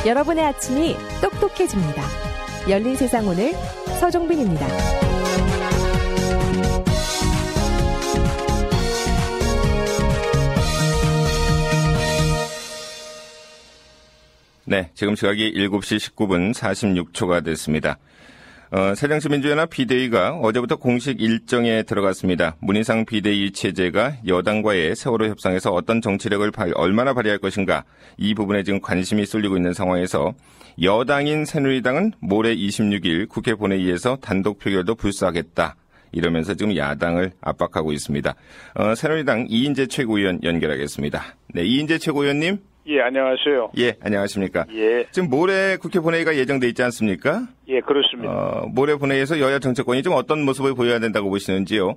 여러분의 아침이 똑똑해집니다. 열린 세상 오늘 서종빈입니다. 네, 지금 시각이 7시 19분 46초가 됐습니다. 새정치민주연합 비대위가 어제부터 공식 일정에 들어갔습니다. 문희상 비대위 체제가 여당과의 세월호 협상에서 어떤 정치력을 얼마나 발휘할 것인가, 이 부분에 지금 관심이 쏠리고 있는 상황에서 여당인 새누리당은 모레 26일 국회 본회의에서 단독 표결도 불사하겠다, 이러면서 지금 야당을 압박하고 있습니다. 새누리당 이인재 최고위원 연결하겠습니다. 네, 이인재 최고위원님. 예, 안녕하세요. 예, 안녕하십니까. 예. 지금 모레 국회 본회의가 예정돼 있지 않습니까? 예, 그렇습니다. 모레 본회의에서 여야 정치권이 좀 어떤 모습을 보여야 된다고 보시는지요?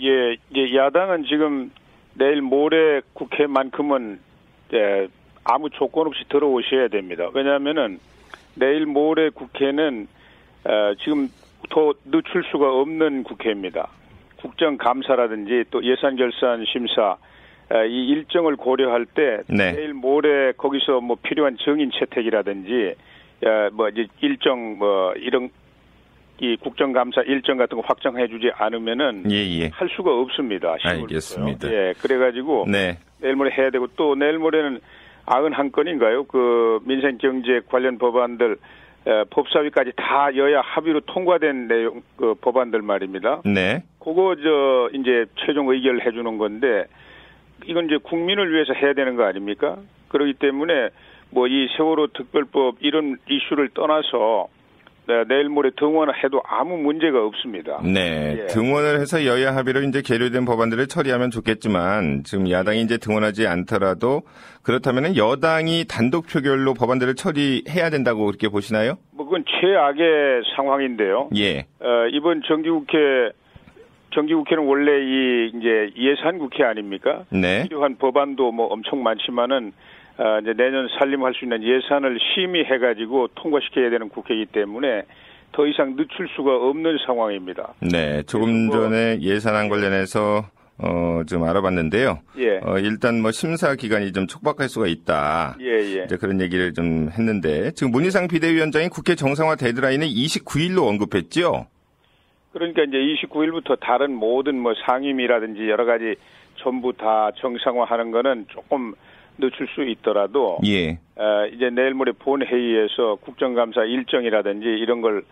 예, 야당은 지금 내일 모레 국회만큼은 아무 조건 없이 들어오셔야 됩니다. 왜냐하면은 내일 모레 국회는 지금 더 늦출 수가 없는 국회입니다. 국정감사라든지 또 예산결산심사 이 일정을 고려할 때 네. 내일 모레 거기서 뭐 필요한 증인 채택이라든지 뭐 이제 일정 뭐 이런 이 국정감사 일정 같은 거 확정해주지 않으면은 할 수가 없습니다. 알겠습니다. 예, 그래가지고 네. 내일 모레 해야 되고 또 내일 모레는 91건인가요? 그 민생경제 관련 법안들 법사위까지 다 여야 합의로 통과된 내용 그 법안들 말입니다. 네. 그거 이제 최종 의결을 해주는 건데. 이건 이제 국민을 위해서 해야 되는 거 아닙니까? 그렇기 때문에 뭐 이 세월호 특별법 이런 이슈를 떠나서 내일 모레 등원해도 아무 문제가 없습니다. 네, 예. 등원을 해서 여야 합의로 이제 계류된 법안들을 처리하면 좋겠지만 지금 야당이 이제 등원하지 않더라도 그렇다면은 여당이 단독 표결로 법안들을 처리해야 된다고 그렇게 보시나요? 뭐 그건 최악의 상황인데요. 예. 이번 정기국회는 원래 이제 예산국회 아닙니까? 네. 필요한 법안도 뭐 엄청 많지만은 이제 내년 살림할 수 있는 예산을 심의해가지고 통과시켜야 되는 국회이기 때문에 더 이상 늦출 수가 없는 상황입니다. 네, 조금 전에 예산안 관련해서 좀 알아봤는데요. 예. 일단 뭐 심사 기간이 좀 촉박할 수가 있다. 예. 이제 그런 얘기를 좀 했는데 지금 문희상 비대위원장이 국회 정상화 데드라인을 29일로 언급했죠. 그러니까 이제 29일부터 다른 모든 뭐 상임이라든지 여러 가지 전부 다 정상화하는 거는 조금 늦출 수 있더라도 예. 이제 내일 모레 본회의에서 국정감사 일정이라든지 이런 걸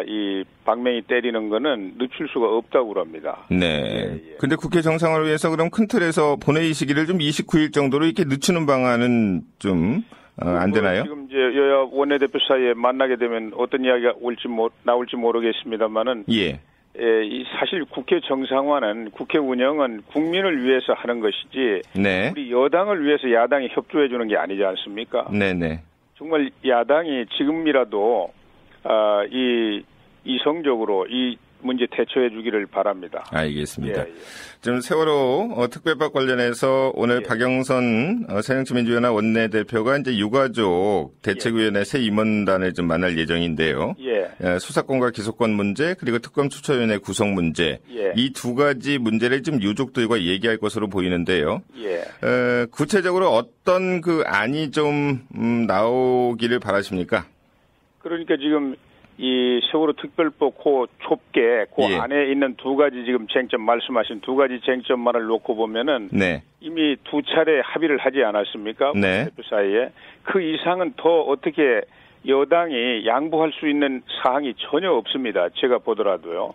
이 방맹이 때리는 거는 늦출 수가 없다고 그럽니다. 네. 근데 국회 정상화를 위해서 그럼 큰 틀에서 본회의 시기를 좀 29일 정도로 이렇게 늦추는 방안은 좀 안 되나요? 지금 이제 여야 원내대표 사이에 만나게 되면 어떤 이야기가 나올지 모르겠습니다만은 사실 국회 정상화는 국회 운영은 국민을 위해서 하는 것이지 네. 우리 여당을 위해서 야당이 협조해 주는 게 아니지 않습니까? 네네. 정말 야당이 지금이라도 이성적으로 이 문제 대처해 주기를 바랍니다. 알겠습니다. 예. 지금 세월호 특별법 관련해서 오늘 박영선 새정치민주연합 원내대표가 이제 유가족 대책위원회 새 임원단을 좀 만날 예정인데요. 수사권과 기소권 문제 그리고 특검 추천위원회 구성 문제 이 두 가지 문제를 지금 유족들과 얘기할 것으로 보이는데요. 구체적으로 어떤 그 안이 좀 나오기를 바라십니까? 그러니까 지금 이 세월호 특별법 좁게 안에 있는 두 가지 지금 쟁점 말씀하신 두 가지 쟁점만을 놓고 보면은 이미 두 차례 합의를 하지 않았습니까? 대표 사이에 그 이상은 더 어떻게 여당이 양보할 수 있는 사항이 전혀 없습니다. 제가 보더라도요.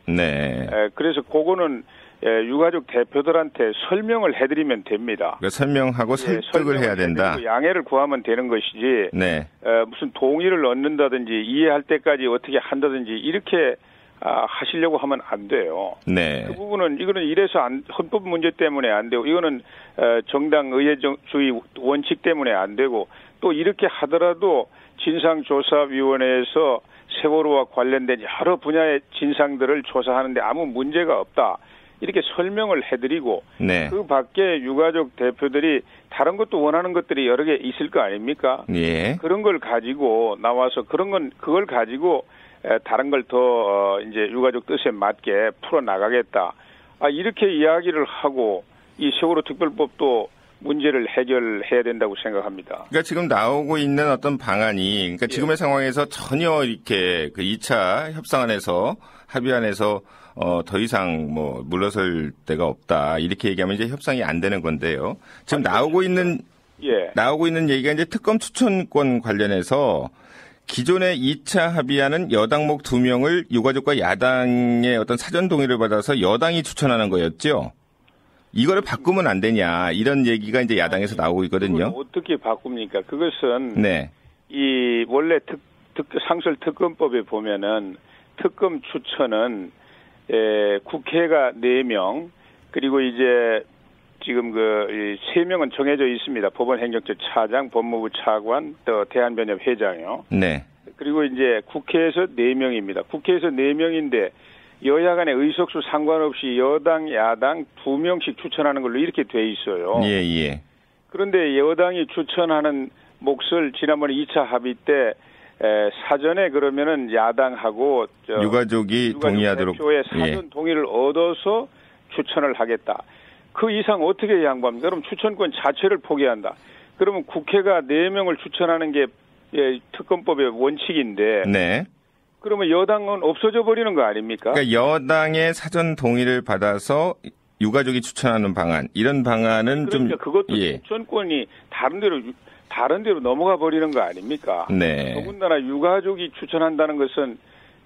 그래서 그거는 유가족 대표들한테 설명을 해드리면 됩니다. 그러니까 설명하고 설득을 해야 된다. 양해를 구하면 되는 것이지 무슨 동의를 얻는다든지 이해할 때까지 어떻게 한다든지 이렇게 하시려고 하면 안 돼요. 그 부분은 이거는 이래서 헌법 문제 때문에 안 되고 이거는 정당 의회주의 원칙 때문에 안 되고 또 이렇게 하더라도 진상조사위원회에서 세월호와 관련된 여러 분야의 진상들을 조사하는데 아무 문제가 없다. 이렇게 설명을 해드리고 그 밖에 유가족 대표들이 다른 것도 원하는 것들이 여러 개 있을 거 아닙니까? 그런 걸 가지고 나와서 그걸 가지고 다른 걸 더 이제 유가족 뜻에 맞게 풀어 나가겠다. 이렇게 이야기를 하고 이 세월호 특별법도 문제를 해결해야 된다고 생각합니다. 그러니까 지금 나오고 있는 어떤 방안이, 그러니까 지금의 상황에서 전혀 이렇게 그 2차 협상안에서 합의안에서 더 이상 뭐 물러설 데가 없다 이렇게 얘기하면 이제 협상이 안 되는 건데요. 지금 나오고 있는 얘기가 이제 특검 추천권 관련해서 기존의 2차 합의안은 여당목 2명을 유가족과 야당의 어떤 사전 동의를 받아서 여당이 추천하는 거였죠. 이거를 바꾸면 안 되냐 이런 얘기가 이제 야당에서 나오고 있거든요. 어떻게 바꿉니까? 그것은 이 원래 상설 특검법에 보면은 특검 추천은 국회가 4명 그리고 이제 지금 그 3명은 정해져 있습니다. 법원행정처 차장, 법무부 차관, 또 대한변협 회장이요. 네. 그리고 이제 국회에서 4명입니다. 국회에서 4명인데 여야 간의 의석수 상관없이 여당, 야당 2명씩 추천하는 걸로 이렇게 돼 있어요. 예. 그런데 여당이 추천하는 몫을 지난번에 2차 합의 때 사전에 그러면은 야당하고 유가족이 동의하도록 대표의 사전 동의를 얻어서 추천을 하겠다. 그 이상 어떻게 양보합니까? 그럼 추천권 자체를 포기한다. 그러면 국회가 4명을 추천하는 게 특검법의 원칙인데 네. 그러면 여당은 없어져 버리는 거 아닙니까? 그러니까 여당의 사전 동의를 받아서 유가족이 추천하는 방안, 이런 방안은 그러니까 그것도 추천권이 다른 데로 넘어가 버리는 거 아닙니까? 네. 더군다나 유가족이 추천한다는 것은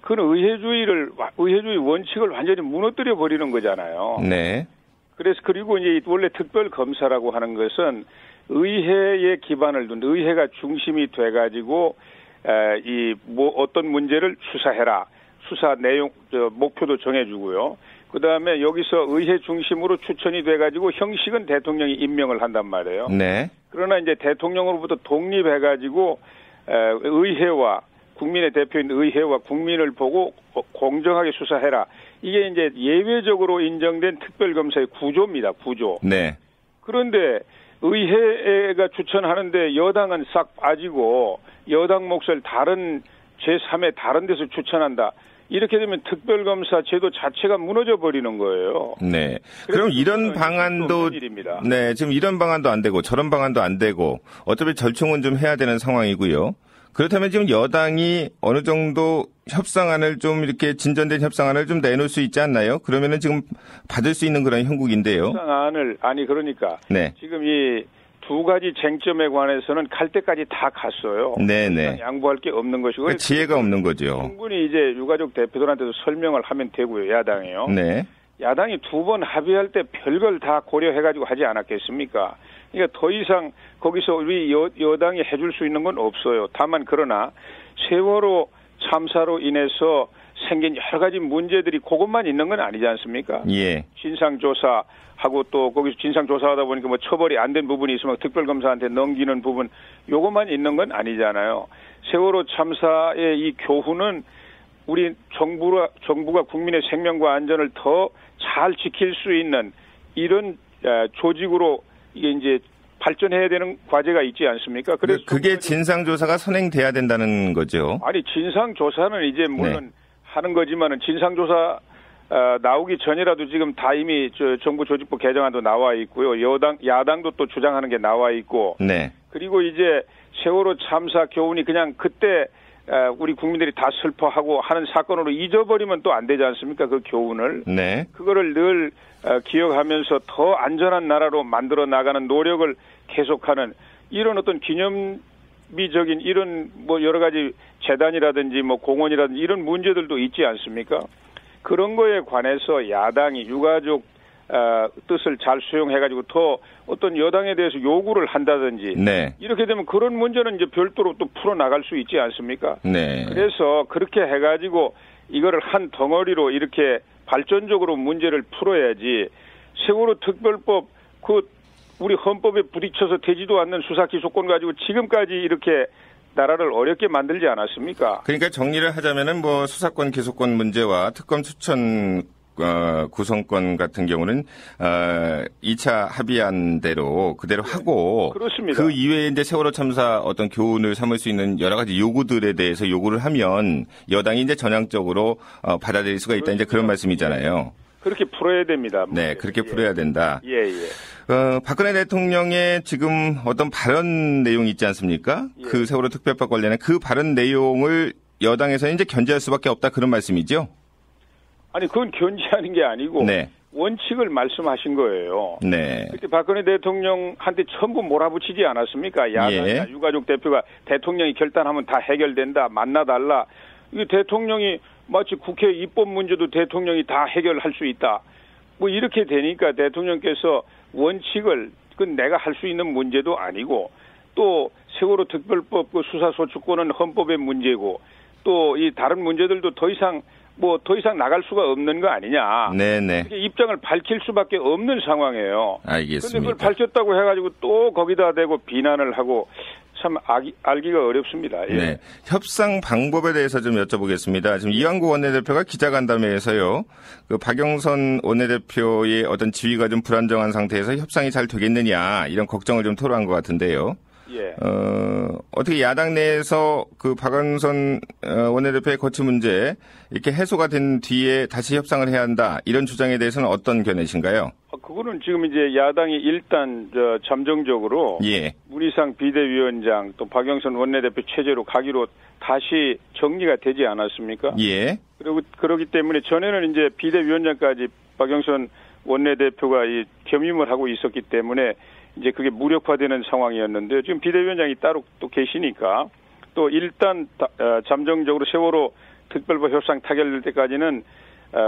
그는 의회주의 원칙을 완전히 무너뜨려 버리는 거잖아요. 네. 그래서 그리고 이제 원래 특별 검사라고 하는 것은 의회에 기반을 둔 의회가 중심이 돼가지고 어떤 문제를 수사해라. 수사 내용, 목표도 정해주고요. 그 다음에 여기서 의회 중심으로 추천이 돼가지고 형식은 대통령이 임명을 한단 말이에요. 네. 그러나 이제 대통령으로부터 독립해가지고 의회와 국민의 대표인 의회와 국민을 보고 공정하게 수사해라. 이게 이제 예외적으로 인정된 특별검사의 구조입니다. 구조. 네. 그런데 의회가 추천하는데 여당은 싹 빠지고 여당 몫을 다른 제3의 다른 데서 추천한다. 이렇게 되면 특별검사 제도 자체가 무너져 버리는 거예요. 네. 그럼 이런 방안도 지금 이런 방안도 안 되고 저런 방안도 안 되고 어차피 절충은 좀 해야 되는 상황이고요. 그렇다면 지금 여당이 어느 정도 협상안을 좀 이렇게 진전된 협상안을 좀 내놓을 수 있지 않나요? 그러면은 지금 받을 수 있는 그런 형국인데요. 협상안을 그러니까 지금 이 두 가지 쟁점에 관해서는 갈 때까지 다 갔어요. 네네. 양보할 게 없는 것이고 그러니까 지혜가 없는 거죠. 충분히 이제 유가족 대표들한테도 설명을 하면 되고요. 야당이요. 네. 야당이 2번 합의할 때 별걸 다 고려해가지고 하지 않았겠습니까? 그러니까 더 이상 거기서 우리 여당이 해줄 수 있는 건 없어요. 다만 그러나 세월호 참사로 인해서 생긴 여러 가지 문제들이 그것만 있는 건 아니지 않습니까? 예. 진상조사하고 또 거기서 진상조사하다 보니까 뭐 처벌이 안 된 부분이 있으면 특별검사한테 넘기는 부분 요것만 있는 건 아니잖아요. 세월호 참사의 이 교훈은 우리 정부가 국민의 생명과 안전을 더 잘 지킬 수 있는 이런 조직으로 이게 이제 발전해야 되는 과제가 있지 않습니까? 그래서 그게 진상조사가 선행돼야 된다는 거죠. 아니 진상조사는 이제 물론 하는 거지만은 진상조사 나오기 전이라도 지금 다 이미 정부 조직부 개정안도 나와 있고요. 야당도 또 주장하는 게 나와 있고. 네. 그리고 이제 세월호 참사 교훈이 그냥 그때 우리 국민들이 다 슬퍼하고 하는 사건으로 잊어버리면 또 안 되지 않습니까? 그 교훈을. 네. 그거를 늘 기억하면서 더 안전한 나라로 만들어 나가는 노력을 계속하는 이런 어떤 기념비적인 이런 뭐 여러 가지 재단이라든지 뭐 공원이라든지 이런 문제들도 있지 않습니까? 그런 거에 관해서 야당이 유가족 뜻을 잘 수용해가지고 더 어떤 여당에 대해서 요구를 한다든지 이렇게 되면 그런 문제는 이제 별도로 또 풀어나갈 수 있지 않습니까? 네. 그래서 그렇게 해가지고 이거를 한 덩어리로 이렇게 발전적으로 문제를 풀어야지 세월호 특별법 우리 헌법에 부딪혀서 되지도 않는 수사기소권 가지고 지금까지 이렇게 나라를 어렵게 만들지 않았습니까? 그러니까 정리를 하자면은 뭐 수사권 기소권 문제와 특검 추천 구성권 같은 경우는 2차 합의안대로 그대로 하고 그렇습니다. 그 이외에 이제 세월호 참사 어떤 교훈을 삼을 수 있는 여러 가지 요구들에 대해서 요구를 하면 여당이 이제 전향적으로 받아들일 수가 있다. 이제 그런 말씀이잖아요. 그렇게 풀어야 됩니다. 네, 그렇게 풀어야 된다. 예. 박근혜 대통령의 지금 어떤 발언 내용이 있지 않습니까? 예. 그 세월호 특별법 관련해 그 발언 내용을 여당에서는 이제 견제할 수밖에 없다 그런 말씀이죠? 아니, 그건 견제하는 게 아니고 네. 원칙을 말씀하신 거예요. 네. 그때 박근혜 대통령한테 전부 몰아붙이지 않았습니까? 야당이나 유가족 대표가 대통령이 결단하면 다 해결된다, 만나달라. 이게 대통령이 마치 국회 입법 문제도 대통령이 다 해결할 수 있다. 뭐 이렇게 되니까 대통령께서 원칙을 그건 내가 할 수 있는 문제도 아니고 또 세월호 특별법 그 수사소추권은 헌법의 문제고 또 이 다른 문제들도 더 이상 나갈 수가 없는 거 아니냐. 네네. 입장을 밝힐 수밖에 없는 상황이에요. 알겠습니다. 그런데 그걸 밝혔다고 해가지고 또 거기다 대고 비난을 하고 참 알기가 어렵습니다. 예. 네. 협상 방법에 대해서 좀 여쭤보겠습니다. 지금 이완구 원내대표가 기자간담회에서요, 그 박영선 원내대표의 어떤 지위가 좀 불안정한 상태에서 협상이 잘 되겠느냐, 이런 걱정을 좀 토로한 것 같은데요. 예. 어떻게 야당 내에서 그 박영선 원내대표의 거취 문제 이렇게 해소가 된 뒤에 다시 협상을 해야 한다, 이런 주장에 대해서는 어떤 견해신가요? 그거는 지금 이제 야당이 일단 잠정적으로 문희상 비대위원장 또 박영선 원내대표 체제로 가기로 다시 정리가 되지 않았습니까? 예. 그리고 그러기 때문에 전에는 이제 비대위원장까지 박영선 원내대표가 이 겸임을 하고 있었기 때문에 이제 그게 무력화되는 상황이었는데 지금 비대위원장이 따로 또 계시니까 또 일단 잠정적으로 세월호 특별법 협상 타결될 때까지는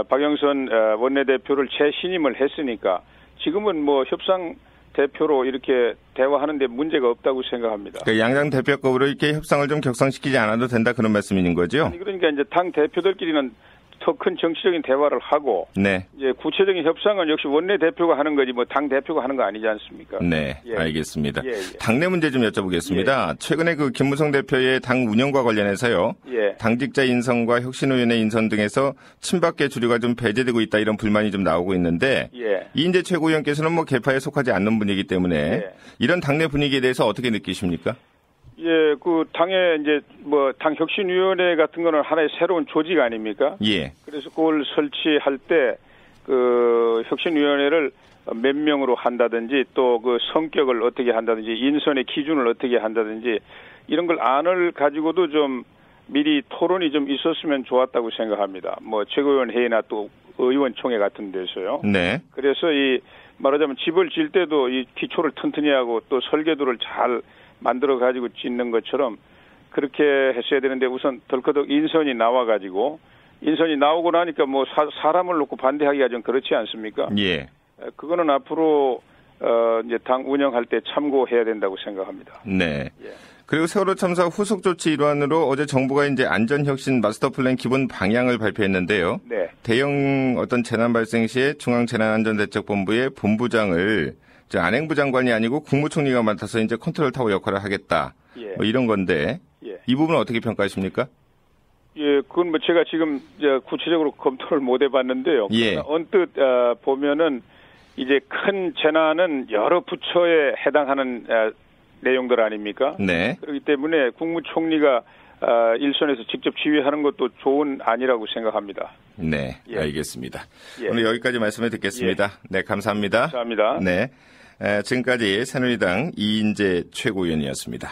박영선 원내대표를 재신임을 했으니까 지금은 뭐 협상 대표로 이렇게 대화하는데 문제가 없다고 생각합니다. 그러니까 양당 대표급으로 이렇게 협상을 좀 격상시키지 않아도 된다 그런 말씀인 거죠? 아니, 그러니까 이제 당 대표들끼리는 더 큰 정치적인 대화를 하고 이제 구체적인 협상은 역시 원내 대표가 하는 거지 뭐 당 대표가 하는 거 아니지 않습니까? 네, 알겠습니다. 예. 당내 문제 좀 여쭤보겠습니다. 최근에 그 김무성 대표의 당 운영과 관련해서요. 당직자 인선과 혁신위원회 인선 등에서 친박계 주류가 좀 배제되고 있다 이런 불만이 좀 나오고 있는데 이인재 최고위원께서는 뭐 계파에 속하지 않는 분이기 때문에 이런 당내 분위기에 대해서 어떻게 느끼십니까? 예, 그 당에 이제 뭐 당 혁신위원회 같은 거는 하나의 새로운 조직 아닙니까? 그래서 그걸 설치할 때 그 혁신위원회를 몇 명으로 한다든지 또 그 성격을 어떻게 한다든지 인선의 기준을 어떻게 한다든지 이런 걸 안을 가지고도 좀 미리 토론이 좀 있었으면 좋았다고 생각합니다. 뭐 최고위원 회의나 또 의원총회 같은 데서요. 그래서 이 말하자면 집을 질 때도 이 기초를 튼튼히 하고 또 설계도를 잘 만들어 가지고 짓는 것처럼 그렇게 했어야 되는데 우선 덜커덕 인선이 나와가지고 인선이 나오고 나니까 뭐 사람을 놓고 반대하기가 좀 그렇지 않습니까? 그거는 앞으로 이제 당 운영할 때 참고해야 된다고 생각합니다. 그리고 세월호 참사 후속 조치 일환으로 어제 정부가 이제 안전혁신 마스터 플랜 기본 방향을 발표했는데요. 대형 어떤 재난 발생 시에 중앙재난안전대책본부의 본부장을 안행부 장관이 아니고 국무총리가 맡아서 이제 컨트롤 타워 역할을 하겠다. 뭐 이런 건데 이 부분은 어떻게 평가하십니까? 그건 뭐 제가 지금 구체적으로 검토를 못 해봤는데요. 언뜻 보면은 이제 큰 재난은 여러 부처에 해당하는 내용들 아닙니까? 그렇기 때문에 국무총리가 일선에서 직접 지휘하는 것도 좋은 안이라고 생각합니다. 알겠습니다. 오늘 여기까지 말씀을 듣겠습니다. 감사합니다. 감사합니다. 지금까지 새누리당 이인재 최고위원이었습니다.